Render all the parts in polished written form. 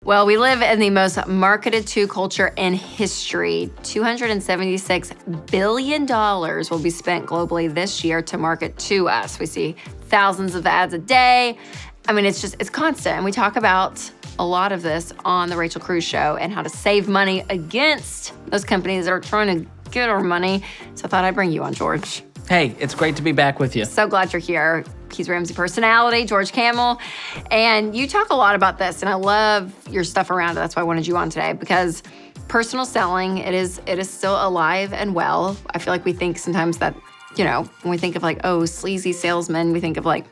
Well, we live in the most marketed to culture in history. $276 billion will be spent globally this year to market to us. We see thousands of ads a day. I mean, it's constant. And we talk about a lot of this on the Rachel Cruze Show and how to save money against those companies that are trying to get our money. So I thought I'd bring you on, George. Hey, it's great to be back with you. So glad you're here. He's Ramsey personality, George Kamel. And you talk a lot about this, and I love your stuff around it. That's why I wanted you on today, because personal selling, it is still alive and well. I feel like we think sometimes that, when we think of like, sleazy salesmen, we think of like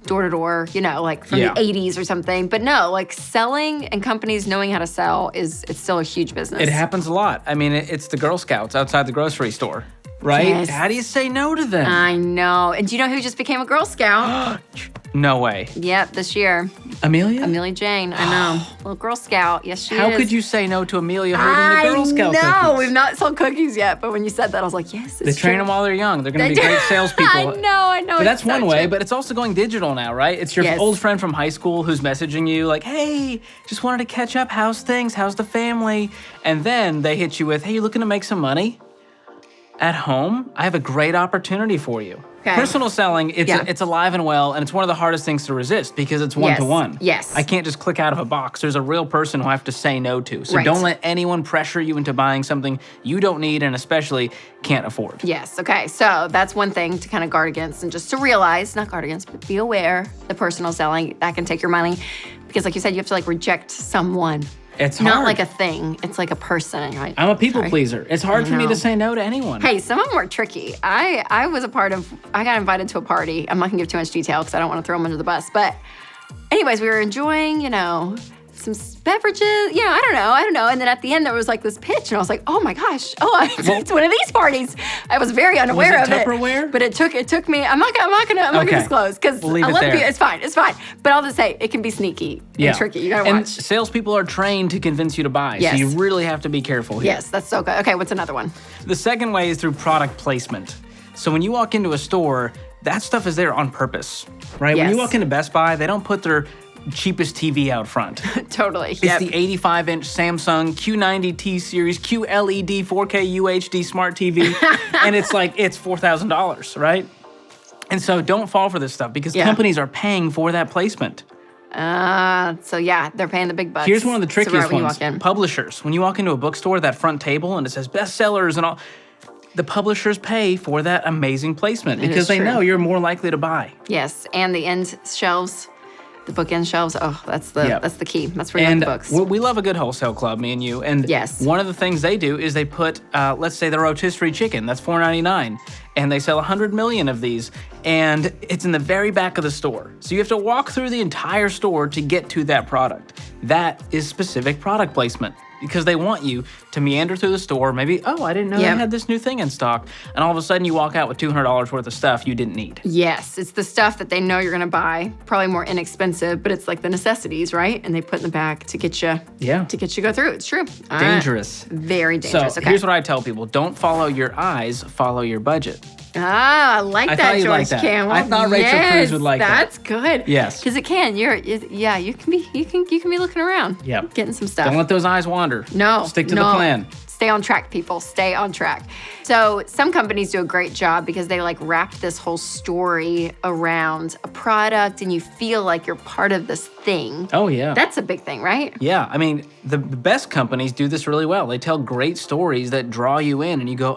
door to door, like from the 80s or something. But no, like selling and companies knowing how to sell it's still a huge business. It happens a lot. I mean, it's the Girl Scouts outside the grocery store. Right? Yes. How do you say no to them? I know. And do you know who just became a Girl Scout? No way. Yep, this year. Amelia? Amelia Jane, I know. Little Girl Scout. Yes, she is. How could you say no to Amelia holding the Girl Scout cookies? No, we've not sold cookies yet, but when you said that, I was like, yes, They train them while they're young. They're going to be great salespeople. I know. But that's one way, but it's also going digital now, right? It's your old friend from high school who's messaging you like, hey, just wanted to catch up. How's things? How's the family? And then they hit you with, hey, you looking to make some money? At home, I have a great opportunity for you. Okay. Personal selling, it's alive and well, and it's one of the hardest things to resist because it's one-to-one. Yes. I can't just click out of a box. There's a real person who I have to say no to. So don't let anyone pressure you into buying something you don't need and especially can't afford. Yes, okay. So that's one thing to kind of guard against, and just to realize, not guard against, but be aware, the personal selling, that can take your money. Because like you said, you have to like reject someone. It's hard. Not like a thing. It's like a person. Right? I'm a people pleaser. It's hard for me to say no to anyone. Hey, some of them are tricky. I got invited to a party. I'm not going to give too much detail because I don't want to throw them under the bus. But anyways, we were enjoying, some beverages. I don't know. And then at the end, there was like this pitch. And I was like, oh my gosh. It's one of these parties. I was very unaware of it. Tupperware? But it took me, I'm not gonna disclose because we'll I love you. It's fine. But I'll just say, it can be sneaky and tricky. You gotta watch. And salespeople are trained to convince you to buy. Yes. So you really have to be careful here. Yes, that's so good. Okay, what's another one? The second way is through product placement. So when you walk into a store, that stuff is there on purpose, right? Yes. When you walk into Best Buy, they don't put their cheapest TV out front. Totally. It's the 85-inch Samsung Q90 T Series QLED 4K UHD Smart TV, and it's $4,000, right? And so don't fall for this stuff because companies are paying for that placement. They're paying the big bucks. Here's one of the trickiest when ones. you walk in. Publishers. When you walk into a bookstore, that front table, and it says bestsellers and all, the publishers pay for that amazing placement because they know you're more likely to buy. Yes, and the end shelves. The bookend shelves, that's the key. That's where you get the books. We love a good wholesale club, me and you. And one of the things they do is they put, let's say, the rotisserie chicken. That's $4.99. And they sell 100 million of these. And it's in the very back of the store. So you have to walk through the entire store to get to that product. That is specific product placement. Because they want you to meander through the store, maybe, I didn't know they had this new thing in stock. And all of a sudden you walk out with $200 worth of stuff you didn't need. Yes, it's the stuff that they know you're gonna buy, probably more inexpensive, but it's like the necessities, right? And they put in the back to get you go through. It's true. Dangerous. Very dangerous. So here's what I tell people. Don't follow your eyes, follow your budget. I like that, George Kamel. I thought Rachel Cruze would like that. That's good. Yes. Because it can. You can be looking around. Yep. Getting some stuff. Don't let those eyes wander. No. Stick to the plan. Stay on track, people. Stay on track. So some companies do a great job because they wrap this whole story around a product and you feel like you're part of this thing. Oh, yeah. That's a big thing, right? Yeah. I mean, the best companies do this really well. They tell great stories that draw you in and you go,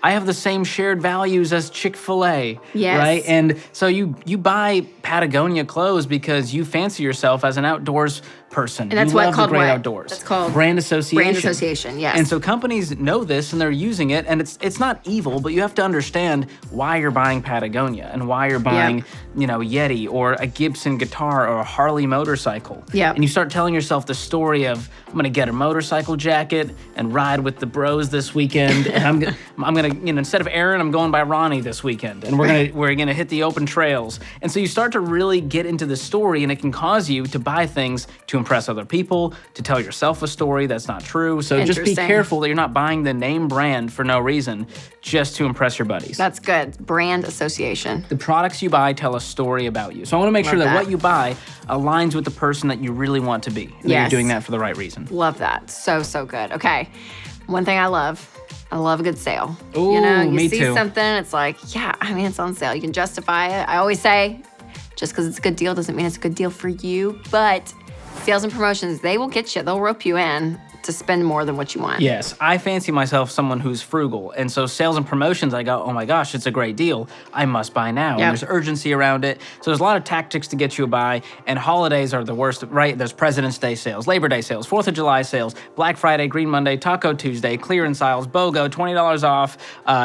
I have the same shared values as Chick-fil-A, yes. right? And so you buy Patagonia clothes because you fancy yourself as an outdoors person. And that's you love called the great what? outdoors. That's called brand association. Brand association, yes. And so companies know this and they're using it, and it's not evil, but you have to understand why you're buying Patagonia and why you're buying, Yeti or a Gibson guitar or a Harley motorcycle. Yeah. And you start telling yourself the story of, I'm gonna get a motorcycle jacket and ride with the bros this weekend, and I'm gonna instead of Aaron, I'm going by Ronnie this weekend, and we're gonna hit the open trails. And so you start to really get into the story, and it can cause you to buy things to impress other people, to tell yourself a story that's not true. So just be careful that you're not buying the name brand for no reason, just to impress your buddies. That's good. Brand association. The products you buy tell a story about you. So I want to make sure that what you buy aligns with the person that you really want to be. And that you're doing that for the right reason. Love that. So good. Okay. One thing I love a good sale. Ooh, you see something, it's like, it's on sale. You can justify it. I always say, just because it's a good deal doesn't mean it's a good deal for you. But sales and promotions, they will get you. They'll rope you in to spend more than what you want. Yes, I fancy myself someone who's frugal. And so sales and promotions, I go, oh my gosh, it's a great deal. I must buy now. Yep. And there's urgency around it. So there's a lot of tactics to get you a buy. And holidays are the worst, right? There's President's Day sales, Labor Day sales, 4th of July sales, Black Friday, Green Monday, Taco Tuesday, clearance aisles, BOGO, $20 off.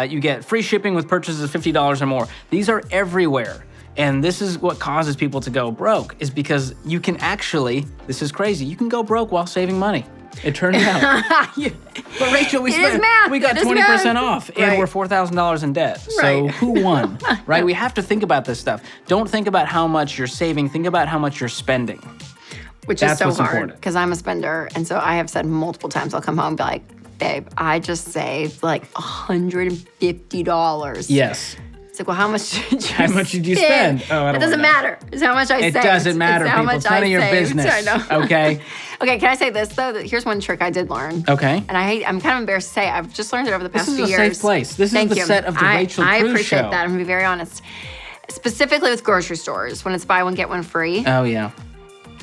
You get free shipping with purchases of $50 or more. These are everywhere. And this is what causes people to go broke, is because you can actually, this is crazy, you can go broke while saving money. It turns out. But Rachel, we got 20% off, and we're $4,000 in debt. So who won? Right? We have to think about this stuff. Don't think about how much you're saving. Think about how much you're spending. Which is so hard, because I'm a spender. And so I have said multiple times, I'll come home and be like, babe, I just saved like $150. Yes. It's like, well, how much did you spend? Oh, I don't It doesn't matter. It's how much I saved. It doesn't matter, people. It's none of your business. I know. Okay? Okay, can I say this, though? Here's one trick I did learn. Okay. And I'm kind of embarrassed to say, I've just learned it over the past few years. This is a safe place. This is the set of the Rachel Cruze show. I appreciate that. I'm going to be very honest. Specifically with grocery stores, when it's buy one, get one free. Oh, yeah.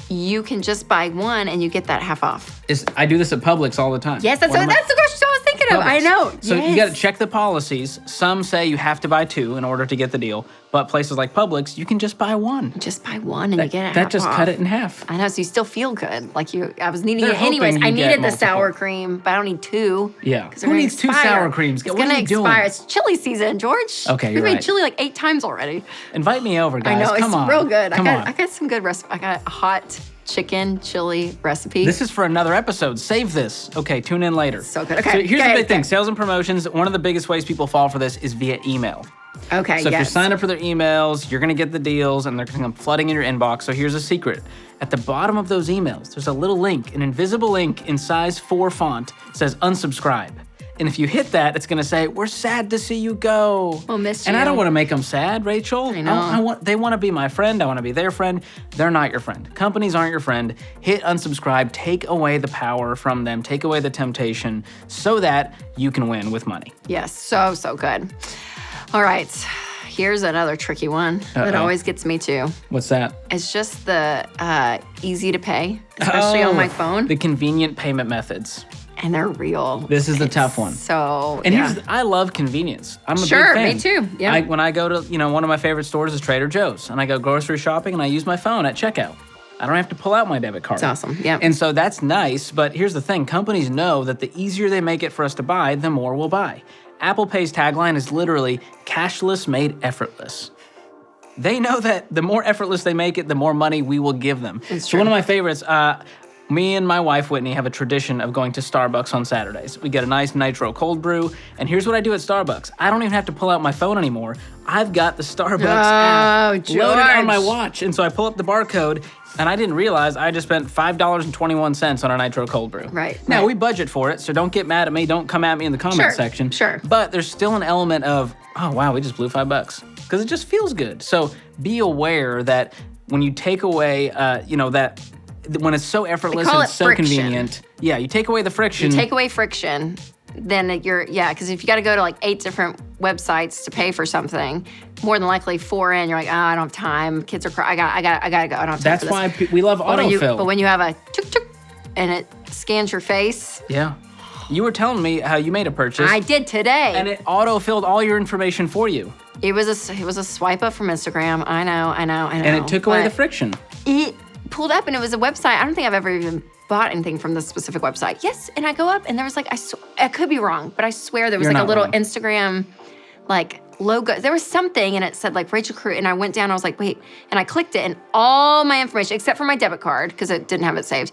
You can just buy one and you get that half off. I do this at Publix all the time. Yes, that's the grocery store I was thinking of. I know. So you got to check the policies. Some say you have to buy two in order to get the deal. But places like Publix, you can just buy one. Just buy one and you get it half That just off. Cut it in half. I know, so you still feel good. I was needing it anyways. I needed the sour cream, but I don't need two. Yeah. Who needs two sour creams? It's going to expire. It's chili season, George. Okay, We've made chili like 8 times already. Invite me over, guys. I know, Come on. It's real good. I got some good recipes. I got a hot chicken chili recipe. This is for another episode. Save this. Okay, tune in later. So good. Okay. So here's the big thing. Sales and promotions, one of the biggest ways people fall for this is via email. Okay, So if you sign up for their emails, you're going to get the deals, and they're going to come flooding in your inbox. So here's a secret. At the bottom of those emails, there's a little link, an invisible link in size 4 font. It says unsubscribe. And if you hit that, it's going to say, we're sad to see you go. We'll miss you. And I don't want to make them sad, Rachel. I know. They want to be my friend. I want to be their friend. They're not your friend. Companies aren't your friend. Hit unsubscribe. Take away the power from them. Take away the temptation so that you can win with money. Yes, so good. All right, here's another tricky one that always gets me too. What's that? It's just the easy to pay, especially on my phone. The convenient payment methods. And they're real. This is the tough one. So, I love convenience. I'm a big fan. Me too. Yeah. When I go to, one of my favorite stores is Trader Joe's, and I go grocery shopping and I use my phone at checkout. I don't have to pull out my debit card. It's awesome. Yeah. And so that's nice, but here's the thing. Companies know that the easier they make it for us to buy, the more we'll buy. Apple Pay's tagline is literally cashless made effortless. They know that the more effortless they make it, the more money we will give them. It's so true. one of my favorites, me and my wife, Whitney, have a tradition of going to Starbucks on Saturdays. We get a nice nitro cold brew, and here's what I do at Starbucks. I don't even have to pull out my phone anymore. I've got the Starbucks app loaded on my watch, and so I pull up the barcode, and I didn't realize I just spent $5.21 on a nitro cold brew. Right. Now, we budget for it, so don't get mad at me. Don't come at me in the comment section. Sure. But there's still an element of, oh, wow, we just blew $5, because it just feels good. So be aware that when you take away, that when it's so effortless and it's so friction. Convenient, you take away the friction. You take away friction, then because if you got to go to like 8 different websites to pay for something, more than likely 4 in, you're like, oh, I don't have time. Kids are crying. I gotta go. I don't have time. That's for this. why we love autofill. But when you have a tuk tuk and it scans your face. Yeah. You were telling me how you made a purchase. I did today. And it auto-filled all your information for you. It was a swipe up from Instagram. I know. And it took away the friction. It pulled up and it was a website. I don't think I've ever even bought anything from this specific website. Yes, and I go up and there was like, I could be wrong, but I swear there was like a little Instagram like logo. There was something and it said like Rachel Cruze, and I went down, I was like, wait, and I clicked it and all my information, except for my debit card, because it didn't have it saved,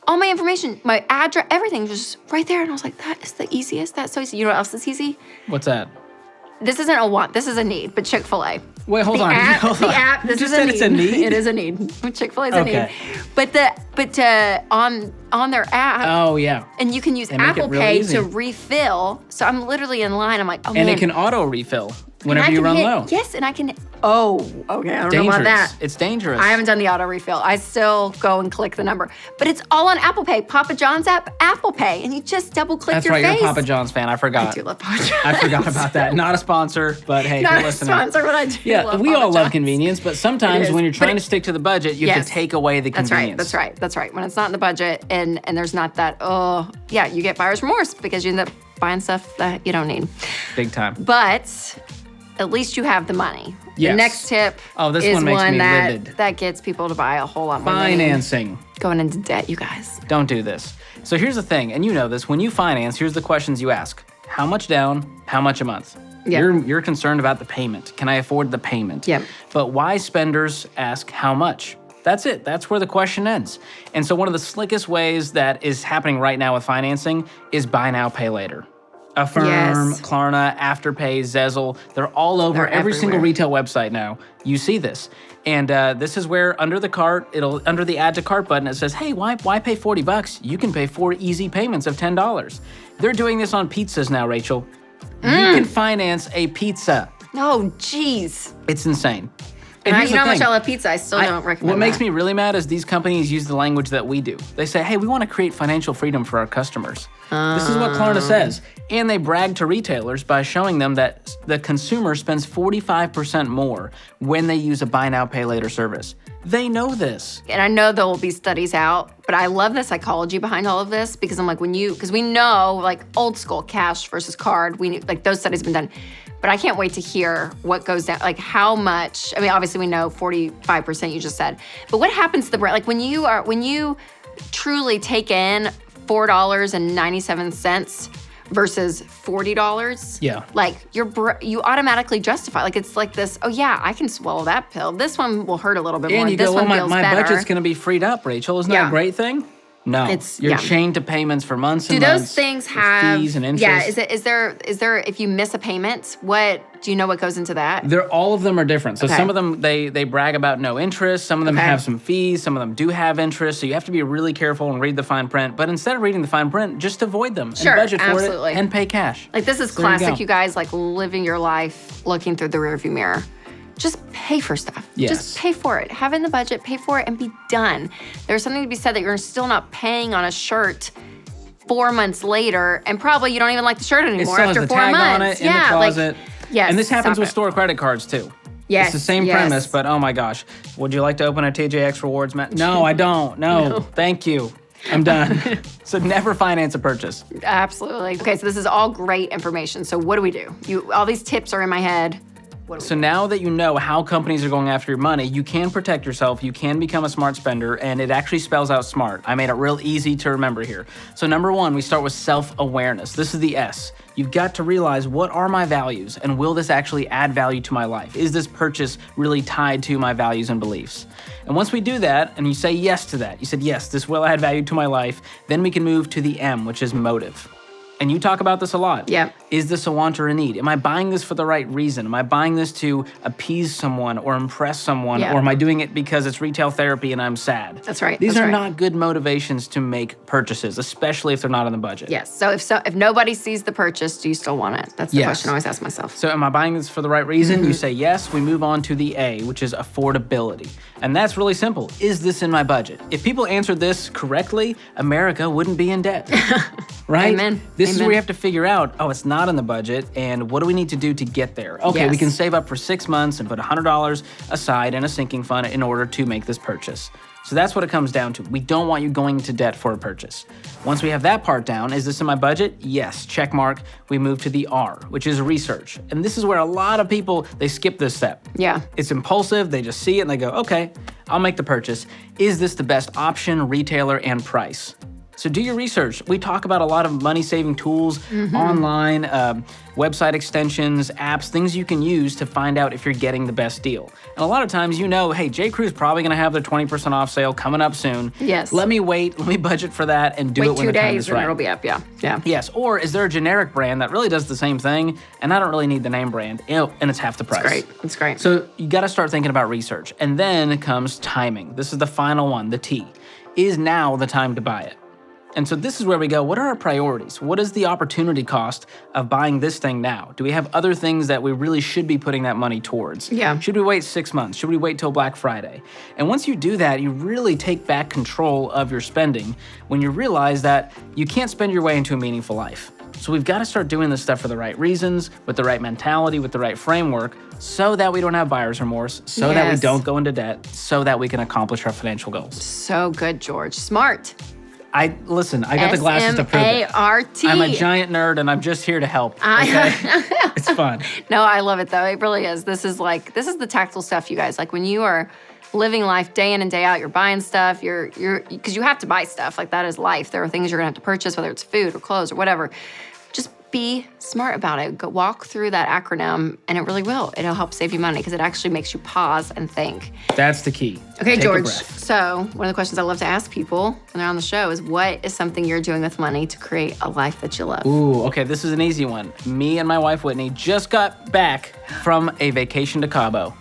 all my information, my address, everything was just right there. And I was like, that is the easiest. That's so easy. You know what else is easy? What's that? This isn't a want. This is a need, but Chick-fil-A. Wait, hold on. The app, this is a need. It's a need? It is a need. Chick-fil-A is a need. But on their app. Oh, yeah. And you can use Apple Pay to refill. So I'm literally in line. I'm like, oh, man. And it can auto refill whenever you run low. Yes, and I can. Oh, okay. I don't know about that. It's dangerous. I haven't done the auto refill. I still go and click the number. But it's all on Apple Pay. Papa John's app, Apple Pay. And you just double click your face. That's right. You're a Papa John's fan. I forgot. I do love Papa John's. I forgot about that. Not a sponsor, but hey, if you're listening. Not a sponsor, but I do love we Papa all love John's. Convenience, but sometimes when you're trying to stick to the budget, you have to take away the convenience. That's right. When it's not in the budget and there's not that, you get buyer's remorse because you end up buying stuff that you don't need. Big time. But at least you have the money. Yes. The next tip this is one makes me that, livid. That gets people to buy a whole lot more Financing. Going into debt, you guys. Don't do this. So here's the thing, and you know this, when you finance, here's the questions you ask. How much down? How much a month? Yep. You're concerned about the payment. Can I afford the payment? Yep. But wise spenders ask how much? That's it. That's where the question ends. And so one of the slickest ways that is happening right now with financing is buy now, pay later. Affirm, Klarna, Afterpay, Zezzle, they're all over every single retail website now. You see this. And this is where under the add to cart button, it says, hey, why pay $40? You can pay 4 easy payments of $10. They're doing this on pizzas now, Rachel. You can finance a pizza. Oh, geez. It's insane. And you know how much I love pizza. I still don't recommend What makes me really mad is these companies use the language that we do. They say, hey, we want to create financial freedom for our customers. This is what Klarna says. And they brag to retailers by showing them that the consumer spends 45% more when they use a buy now, pay later service. They know this. And I know there will be studies out, but I love the psychology behind all of this because I'm like, because we know like old school cash versus card, like those studies have been done. But I can't wait to hear what goes down, like how much. I mean, obviously we know 45% you just said, but what happens to the brand? Like when you truly take in $4.97 versus $40. Yeah. Like you automatically justify. Like it's like this. Oh yeah, I can swallow that pill. This one will hurt a little bit more. And you this go, one well, feels my better. budget's going to be freed up, Rachel. Isn't that a great thing? No, you're chained to payments for months and months. Do those things have fees and interest? Yeah, is there if you miss a payment, do you know what goes into that? All of them are different. So some of them they brag about no interest. Some of them have some fees. Some of them do have interest. So you have to be really careful and read the fine print. But instead of reading the fine print, just avoid them and budget for it and pay cash. Like this is classic, you guys, like living your life looking through the rearview mirror. Just pay for stuff. Yes. Just pay for it. Have it in the budget, pay for it, and be done. There's something to be said that you're still not paying on a shirt 4 months later, and probably you don't even like the shirt anymore after 4 months. On it in the closet. Yes. And this happens with store credit cards too. Yes. It's the same premise, but oh my gosh. Would you like to open a TJX Rewards, Matt? No, I don't. No. Thank you. I'm done. So never finance a purchase. Absolutely. Okay, so this is all great information. So what do we do? All these tips are in my head. So now that you know how companies are going after your money, you can protect yourself, you can become a smart spender, and it actually spells out SMART. I made it real easy to remember here. So number 1, we start with self-awareness. This is the S. You've got to realize, what are my values, and will this actually add value to my life? Is this purchase really tied to my values and beliefs? And once we do that, and you say yes to that, you said, yes, this will add value to my life, then we can move to the M, which is motive. And you talk about this a lot. Yeah. Is this a want or a need? Am I buying this for the right reason? Am I buying this to appease someone or impress someone? Or am I doing it because it's retail therapy and I'm sad? That's right. These are not good motivations to make purchases, especially if they're not on the budget. Yes. So if nobody sees the purchase, do you still want it? That's the question I always ask myself. So am I buying this for the right reason? You say yes. We move on to the A, which is affordability. And that's really simple. Is this in my budget? If people answered this correctly, America wouldn't be in debt. Right? Amen. This is where you have to figure out, it's not in the budget, and what do we need to do to get there? Okay, we can save up for 6 months and put $100 aside in a sinking fund in order to make this purchase. So that's what it comes down to. We don't want you going into debt for a purchase. Once we have that part down, is this in my budget? Yes, check mark. We move to the R, which is research. And this is where a lot of people, they skip this step. Yeah. It's impulsive, they just see it and they go, okay, I'll make the purchase. Is this the best option, retailer, and price? So do your research. We talk about a lot of money-saving tools online, website extensions, apps, things you can use to find out if you're getting the best deal. And a lot of times, hey, J. Cruze is probably going to have their 20% off sale coming up soon. Yes. Let me budget for that and do it when the time is right. 2 days and it'll be up, yeah. Yes, or is there a generic brand that really does the same thing and I don't really need the name brand and it's half the price? That's great. So you got to start thinking about research. And then comes timing. This is the final one, the T. Is now the time to buy it? And so this is where we go, what are our priorities? What is the opportunity cost of buying this thing now? Do we have other things that we really should be putting that money towards? Yeah. Should we wait 6 months? Should we wait till Black Friday? And once you do that, you really take back control of your spending when you realize that you can't spend your way into a meaningful life. So we've got to start doing this stuff for the right reasons, with the right mentality, with the right framework, so that we don't have buyer's remorse, so that we don't go into debt, so that we can accomplish our financial goals. So good, George. Smart. I got the glasses to prove it. SMART. I'm a giant nerd and I'm just here to help. Okay? It's fun. No, I love it though. It really is. This is the tactile stuff, you guys. Like when you are living life day in and day out, you're buying stuff, because you have to buy stuff. Like that is life. There are things you're gonna have to purchase, whether it's food or clothes or whatever. Just be smart about it. Go walk through that acronym and it really will. It'll help save you money because it actually makes you pause and think. That's the key. Okay, George. So one of the questions I love to ask people when they're on the show is, what is something you're doing with money to create a life that you love? Ooh, okay, this is an easy one. Me and my wife, Whitney, just got back from a vacation to Cabo.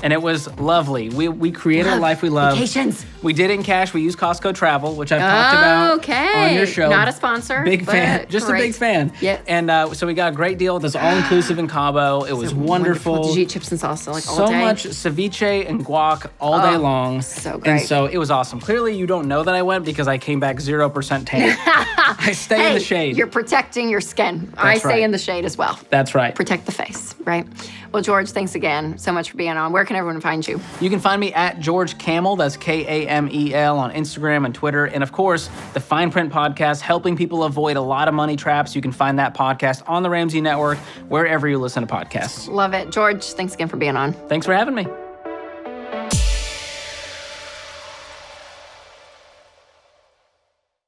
And it was lovely. We created a life we love. Vacations. We did it in cash. We used Costco Travel, which I've talked about on your show. Not a sponsor. Big fan. Just great. A big fan. Yeah. And so we got a great deal. That's all-inclusive in Cabo. It was wonderful. Did you eat chips and salsa all day? So much ceviche and guac all day long. So great. And so it was awesome. Clearly, you don't know that I went because I came back 0% tan. I stay in the shade. You're protecting your skin. I stay in the shade as well. That's right. Protect the face, right? Well, George, thanks again so much for being on. Where can everyone find you? You can find me at George Kamel, that's Kamel on Instagram and Twitter. And of course, the Fine Print Podcast, helping people avoid a lot of money traps. You can find that podcast on the Ramsey Network, wherever you listen to podcasts. Love it. George, thanks again for being on. Thanks for having me.